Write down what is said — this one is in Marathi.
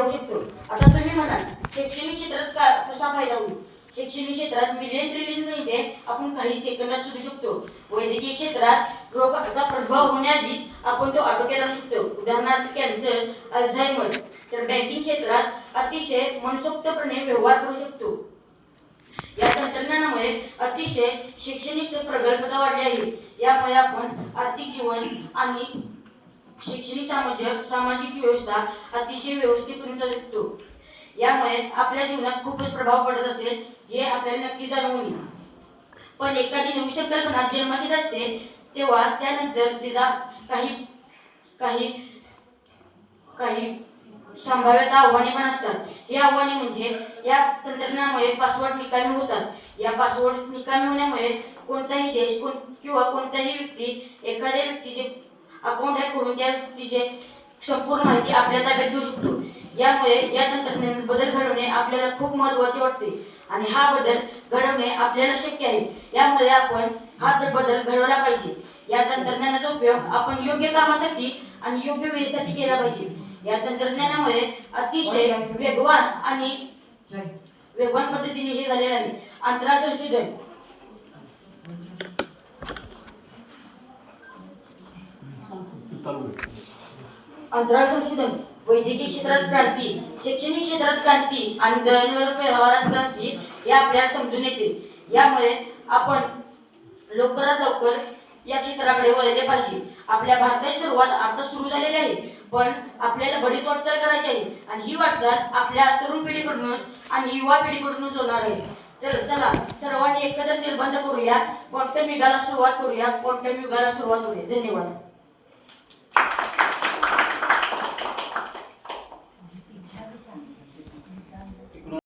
घेऊ शकतो. आता तुम्ही म्हणाल शैक्षणिक क्षेत्रात कसा फायदा होईल? शैक्षणिक क्षेत्रात मिलियन ट्रिलियन गणिते आपण काही सेकंदात शोधू शकतो. वैद्यकीय क्षेत्रात रोगाचा प्रभाव होण्याआधी आपण तो आटोक्यात आणू शकतो, उदाहरणार्थ कॅन्सर, अल्झायमर. तर बँकिंग क्षेत्रात अतिशय मनसोक्तपणे व्यवहार करू शकतो. या तंत्रज्ञानामुळे अतिशय शैक्षणिक प्रगल्भता वाढली आहे. यामुळे आपण आर्थिक जीवन आणि शैक्षणिक सामाजिक व्यवस्था अतिशय व्यवस्थितपणे चालू शकतो. यामुळे आपल्या जीवनात खूपच प्रभाव पडत असेल हे आपल्याला नक्की जाणवून येईल. पण एखादी नवी संकल्पना जन्मात येत असते तेव्हा त्यानंतर तिचा काही काही संभाव्यता आव्हाने पण असतात. ही आव्हाने म्हणजे या तंत्रज्ञानामुळे पासवर्ड निकामी होतात. या पासवर्ड निकामी होण्यामुळे कोणताही देश किंवा कोणताही व्यक्ती एखाद्या व्यक्तीचे अकाउंट हॅक करून त्या व्यक्तीचे संपूर्ण माहिती आपल्या ताब्यात घेऊ शकतो. यामुळे या तंत्रज्ञानात बदल घडवणे आपल्याला खूप महत्त्वाचे वाटते आणि हा बदल घडवणे आपल्याला शक्य आहे. यामुळे आपण हा बदल घडवला पाहिजे. या तंत्रज्ञानाचा उपयोग आपण योग्य कामासाठी आणि योग्य वेळेसाठी केला पाहिजे. या तंत्रज्ञानामुळे अतिशय वेगवान पद्धतीने हे झालेले आहे. अंतराळ संशोधन, वैद्यकीय क्षेत्रात क्रांती, शैक्षणिक क्षेत्रात क्रांती आणि दळणवळण व्यवहारात क्रांती हे आपल्याला समजून येते. यामुळे आपण लवकरात लवकर या क्षेत्राकडे वळले पाहिजे. आपल्या भारताची सुरुवात आता सुरू झालेली आहे, पण आपल्याला बरीच वाटचाल करायची आहे आणि ही वाटचाल आपल्या तरुण पिढीकडूनच आणि युवा पिढीकडूनच होणार आहे. तर चला सर्वांनी एकत्र निर्बंध करूया, क्वांटम युगाला सुरुवात करूया. धन्यवाद.